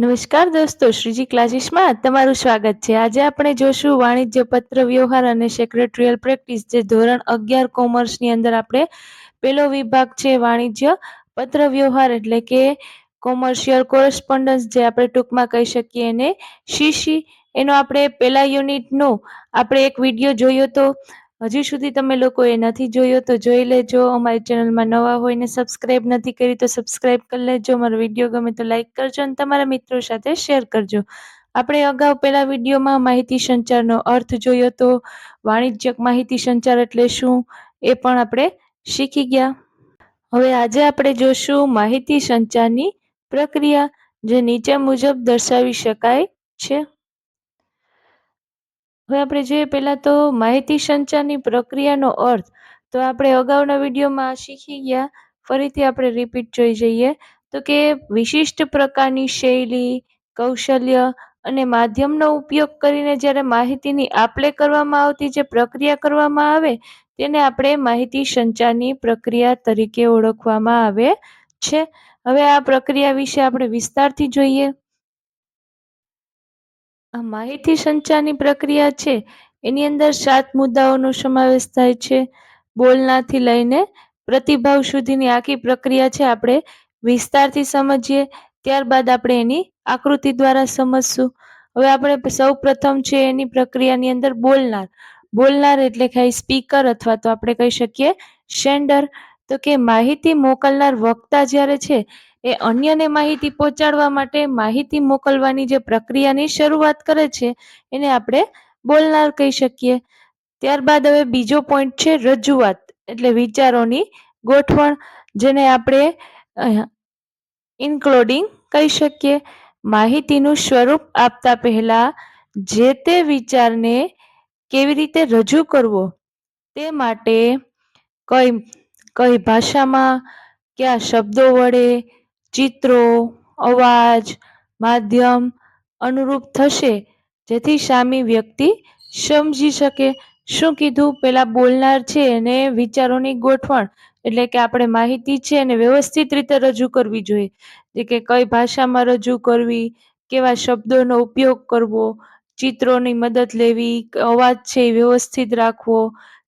નમસ્કાર દોસ્તો, શ્રીજી ક્લાસીસમાં તમારું સ્વાગત છે. આજે આપણે જોશું વાણિજ્ય પત્ર વ્યવહાર અને સેક્રેટરીયલ પ્રેક્ટિસ, જે ધોરણ 11 કોમર્સની અંદર આપણે પેલો વિભાગ છે વાણિજ્ય પત્ર વ્યવહાર એટલે કે કોમર્શિયલ કોરસ્પોન્ડન્સ, જે આપણે ટૂંકમાં કહી શકીએ એને સીસી. એનો આપણે પહેલા યુનિટનો આપણે એક વિડીયો જોયો તો. હજી સુધી તમે લોકો એ નથી જોયો તો જોઈ લેજો. અમારી ચેનલમાં નવા હોય ને સબસ્ક્રાઇબ નથી કરી તો સબસ્ક્રાઇબ કરી લેજો. અમારો વિડીયો ગમે તો લાઈક કરજો અને તમારા મિત્રો સાથે શેર કરજો. આપણે અગાઉ પહેલા વિડીયોમાં માહિતી સંચારનો અર્થ જોયો તો. વાણિજ્યક માહિતી સંચાર એટલે શું એ પણ આપણે શીખી ગયા. હવે આજે આપણે જોશું માહિતી સંચારની પ્રક્રિયા, જે નીચે મુજબ દર્શાવી શકાય છે. હવે આપણે જોઈએ પહેલા તો માહિતી સંચારની પ્રક્રિયાનો અર્થ. તો આપણે અગાઉના વિડીયોમાં શીખી ગયા, ફરીથી આપણે રિપીટ જોઈ જઈએ તો કે વિશિષ્ટ પ્રકારની શૈલી, કૌશલ્ય અને માધ્યમનો ઉપયોગ કરીને જ્યારે માહિતીની આપ-લે કરવામાં આવતી જે પ્રક્રિયા કરવામાં આવે તેને આપણે માહિતી સંચારની પ્રક્રિયા તરીકે ઓળખવામાં આવે છે. હવે આ પ્રક્રિયા વિશે આપણે વિસ્તારથી જોઈએ. આ માહિતી સંચારની પ્રક્રિયા છે એની અંદર 7 મુદ્દાઓનો સમાવેશ થાય છે. બોલનારથી લઈને પ્રતિભાવ સુધીની આખી પ્રક્રિયા છે આપણે વિસ્તારથી સમજીએ, ત્યારબાદ આપણે એની આકૃતિ દ્વારા સમજશું. હવે આપણે સૌ પ્રથમ છે એની પ્રક્રિયાની અંદર બોલનાર એટલે કે સ્પીકર અથવા તો આપણે કહી શકીએ સેન્ડર. તો કે માહિતી મોકલનાર વક્તા જ્યારે છે એ અન્યને માહિતી પહોંચાડવા માટે માહિતી મોકલવાની જે પ્રક્રિયાની શરૂઆત કરે છે એને આપણે બોલનાર કહી શકીએ. ત્યારબાદ હવે બીજો પોઈન્ટ છે રજૂઆત એટલે વિચારોની ગોઠવણ, જેને આપણે ઇન્ક્લોડિંગ કહી શકીએ. માહિતીનું સ્વરૂપ આપતા પહેલા જે તે વિચારને કેવી રીતે રજૂ કરવો તે માટે કઈ ભાષામાં, કયા શબ્દો વડે, ચિત્રો, અવાજ, માધ્યમ અનુરૂપ થશે જેથી સામી વ્યક્તિ સમજી શકે. શું કીધું? પેલા બોલનાર છે એને વિચારોની ગોઠવણ એટલે કે આપણે માહિતી છે એને વ્યવસ્થિત રીતે રજૂ કરવી જોઈએ. જે કે કઈ ભાષામાં રજૂ કરવી, કેવા શબ્દોનો ઉપયોગ કરવો, ચિત્રોની મદદ લેવી, અવાજ છે એ વ્યવસ્થિત રાખવો,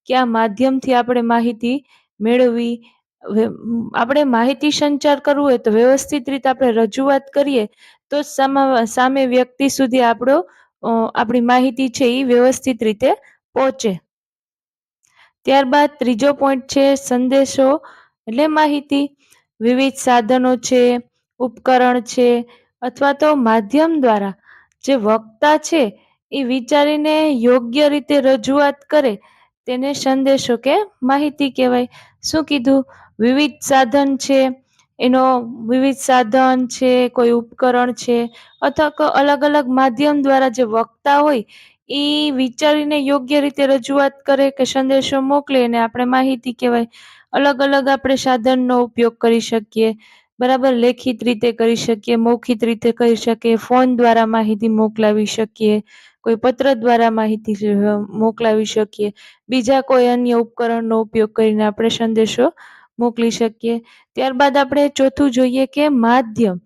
કયા માધ્યમથી આપણે માહિતી મેળવવી. આપણે માહિતી સંચાર કરવું હોય તો વ્યવસ્થિત રીતે આપણે રજૂઆત કરીએ તો સામે વ્યક્તિ સુધી આપણી માહિતી છે એ વ્યવસ્થિત રીતે પહોંચે. ત્યારબાદ ત્રીજો પોઈન્ટ છે સંદેશો એટલે માહિતી. વિવિધ સાધનો છે, ઉપકરણ છે અથવા તો માધ્યમ દ્વારા જે વક્તા છે એ વિચારીને યોગ્ય રીતે રજૂઆત કરે તેને સંદેશો કે માહિતી કહેવાય. શું કીધું? વિવિધ સાધન છે, વિવિધ સાધન છે, કોઈ ઉપકરણ છે અથવા અલગ અલગ માધ્યમ દ્વારા જે વક્તા હોય એ વિચારીને યોગ્ય રીતે રજૂઆત કરે કે સંદેશો મોકલે એને આપણે માહિતી કહેવાય. અલગ અલગ આપણે સાધનનો ઉપયોગ કરી શકીએ, બરાબર. લેખિત રીતે કરી શકીએ, મૌખિક રીતે કરી શકીએ, ફોન દ્વારા માહિતી મોકલાવી શકીએ, કોઈ પત્ર દ્વારા માહિતી મોકલાવી શકીએ, બીજા કોઈ અન્ય ઉપકરણનો ઉપયોગ કરીને આપણે સંદેશો મોકલી શકીએ. ત્યારબાદ આપણે ચોથું જોઈએ કે માધ્યમ,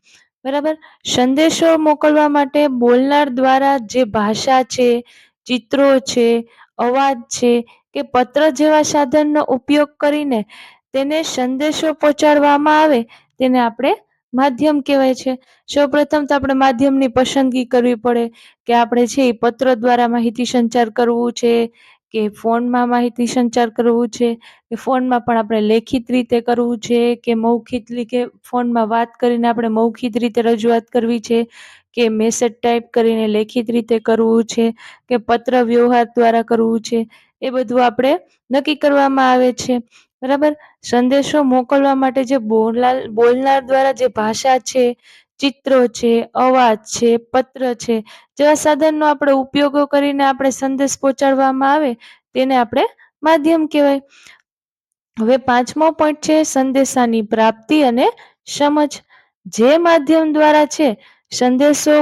બરાબર. સંદેશો મોકલવા માટે બોલનાર દ્વારા જે ભાષા છે, ચિત્રો છે, અવાજ છે કે પત્ર જેવા સાધનનો ઉપયોગ કરીને તેને સંદેશો પહોંચાડવામાં આવે તેને આપણે માધ્યમ કહેવાય છે. સૌપ્રથમ તો આપણે માધ્યમની પસંદગી કરવી પડે કે આપણે છે એ પત્ર દ્વારા માહિતી સંચાર કરવું છે કે ફોનમાં માહિતી સંચાર કરવું છે કે ફોનમાં પણ આપણે લેખિત રીતે કરવું છે કે મૌખિક રીતે ફોનમાં વાત કરીને આપણે મૌખિક રીતે રજૂઆત કરવી છે કે મેસેજ ટાઈપ કરીને લેખિત રીતે કરવું છે કે પત્ર વ્યવહાર દ્વારા કરવું છે. એ બધું આપણે નક્કી કરવામાં આવે છે, બરાબર. સંદેશો મોકલવા માટે જે બોલનાર દ્વારા જે ભાષા છે, ચિત્રો છે, અવાજ છે, પત્ર છે જેવા સાધનનો આપણે ઉપયોગો કરીને આપણે સંદેશ પહોંચાડવામાં આવે તેને આપણે માધ્યમ કહેવાય. હવે પાંચમો પોઈન્ટ છે સંદેશાની પ્રાપ્તિ અને સમજ. જે માધ્યમ દ્વારા છે સંદેશો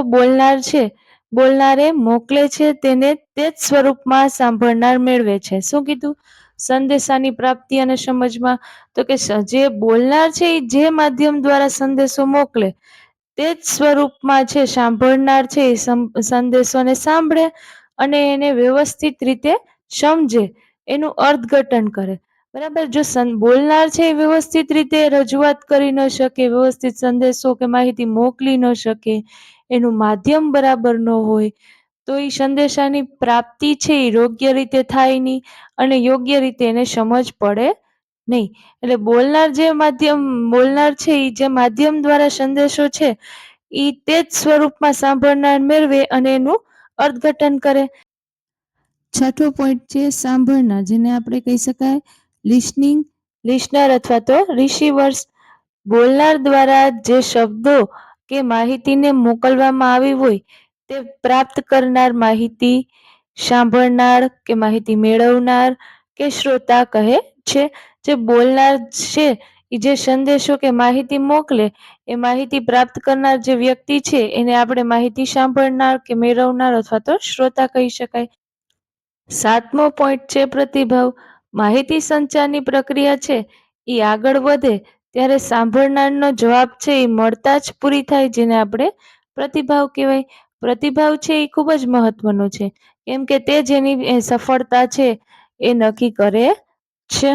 બોલનારે મોકલે છે તેને તે જ સ્વરૂપમાં સાંભળનાર મેળવે છે. શું કીધું? સંદેશાની પ્રાપ્તિ અને સમજમાં તો કે જે બોલનાર છે એ જે માધ્યમ દ્વારા સંદેશો મોકલે તે જ સ્વરૂપમાં છે સાંભળનાર છે એ સંદેશોને સાંભળે અને એને વ્યવસ્થિત રીતે સમજે, એનું અર્થઘટન કરે. બરાબર. જો બોલનાર છે એ વ્યવસ્થિત રીતે રજૂઆત કરી ન શકે, વ્યવસ્થિત સંદેશો કે માહિતી મોકલી ન શકે, એનું માધ્યમ બરાબર ન હોય, તો એ સંદેશાની પ્રાપ્તિ છે એ યોગ્ય રીતે થાય નહીં અને યોગ્ય રીતે એને સમજ પડે નહીં. એટલે બોલનાર છે એ જે માધ્યમ દ્વારા સંદેશો છે એ તે જ સ્વરૂપમાં સાંભળનાર મેળવે અને એનું અર્થઘટન કરે. છઠ્ઠો પોઈન્ટ છે સાંભળનાર, જેને આપણે કહી શકાય લિસનર અથવા તો રિસીવર્સ. બોલનાર દ્વારા જે શબ્દો કે માહિતીને મોકલવામાં આવી હોય તે પ્રાપ્ત કરનાર માહિતી સાંભળનાર કે માહિતી મેળવનાર કે શ્રોતા કહે છે. જે બોલનાર છે એ જે સંદેશો કે માહિતી મોકલે એ માહિતી પ્રાપ્ત કરનાર જે વ્યક્તિ છે એને આપણે માહિતી સાંભળનાર કે મેળવનાર અથવા તો શ્રોતા કહી શકાય. સાતમો પોઈન્ટ છે પ્રતિભાવ. માહિતી સંચારની પ્રક્રિયા છે એ આગળ વધે ત્યારે સાંભળનારનો જવાબ છે એ મળતા જ પૂરી થાય, જેને આપણે પ્રતિભાવ કહેવાય. પ્રતિભાવ છે એ ખૂબ જ મહત્વનો છે, કેમ કે તે જેની સફળતા છે એ નક્કી કરે છે.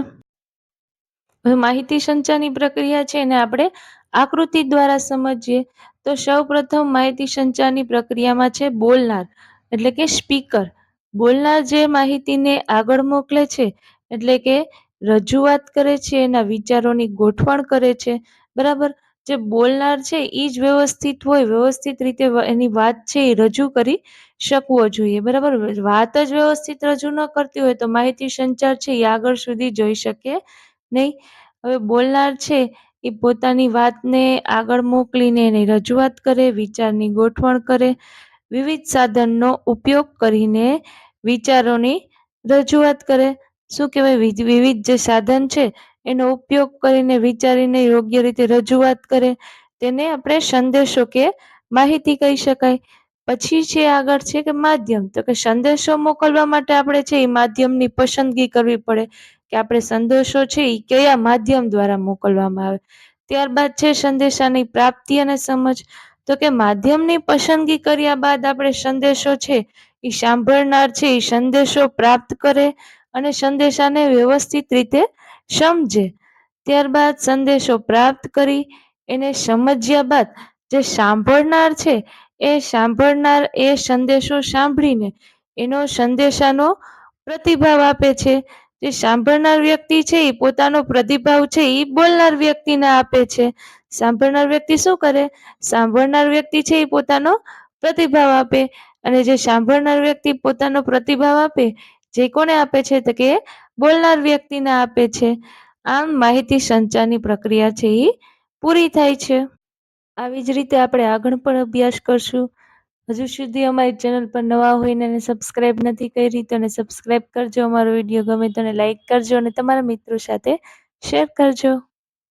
માહિતી સંચારની પ્રક્રિયા છે એને આપણે આકૃતિ દ્વારા સમજીએ તો સૌપ્રથમ માહિતી સંચારની પ્રક્રિયામાં છે બોલનાર એટલે કે સ્પીકર. બોલનાર જે માહિતીને આગળ મોકલે છે એટલે કે રજૂઆત કરે છે, એના વિચારોની ગોઠવણ કરે છે. બરાબર. જે બોલનાર છે એ જ વ્યવસ્થિત હોય, વ્યવસ્થિત રીતે એની વાત છે એ રજૂ કરી શકવો જોઈએ. બરાબર. વાત જ વ્યવસ્થિત રજૂ ન કરતી હોય તો માહિતી સંચાર છે એ આગળ સુધી જઈ શકે નહીં. હવે બોલનાર છે એ પોતાની વાતને આગળ મોકલીને એની રજૂઆત કરે, વિચારની ગોઠવણ કરે, વિવિધ સાધનનો ઉપયોગ કરીને વિચારોની રજૂઆત કરે. શું કહેવાય? વિવિધ જે સાધન છે એનો ઉપયોગ કરીને વિચારીને યોગ્ય રીતે રજૂઆત કરે, તેને આપણે સંદેશો કે માહિતી કહી શકાય. પછી છે આગળ છે કે માધ્યમ. તો કે સંદેશો મોકલવા માટે આપણે છે એ માધ્યમની પસંદગી કરવી પડે કે આપણે સંદેશો છે એ કયા માધ્યમ દ્વારા મોકલવામાં આવે. ત્યારબાદ છે સંદેશાની પ્રાપ્તિ અને સમજ. તો કે માધ્યમની પસંદગી કર્યા બાદ આપણે સંદેશો છે એ સાંભળનાર છે એ સંદેશો પ્રાપ્ત કરે અને સંદેશાને વ્યવસ્થિત રીતે સમજે. ત્યારબાદ સંદેશો પ્રાપ્ત કરી એને સમજ્યા બાદ જે સાંભળનાર છે એ સંદેશો સાંભળીને એનો સંદેશાનો પ્રતિભાવ આપે છે. જે સાંભળનાર વ્યક્તિ છે એ પોતાનો પ્રતિભાવ છે એ બોલનાર વ્યક્તિને આપે છે. સાંભળનાર વ્યક્તિ શું કરે? સાંભળનાર વ્યક્તિ છે એ પોતાનો પ્રતિભાવ આપે અને જે સાંભળનાર વ્યક્તિ પોતાનો પ્રતિભાવ આપે જે કોને આપે છે? તો કે બોલનાર વ્યક્તિને આપે છે. આમ માહિતી સંચારની પ્રક્રિયા છે એ પૂરી થાય છે. આવી જ રીતે આપણે આગળ પણ અભ્યાસ કરશું. હજુ સુધી અમારી ચેનલ પર નવા હોય ને એને સબસ્ક્રાઇબ નથી કરી તો એને સબસ્ક્રાઇબ કરજો. અમારો વિડીયો ગમે તો એને લાઈક કરજો અને તમારા મિત્રો સાથે શેર કરજો.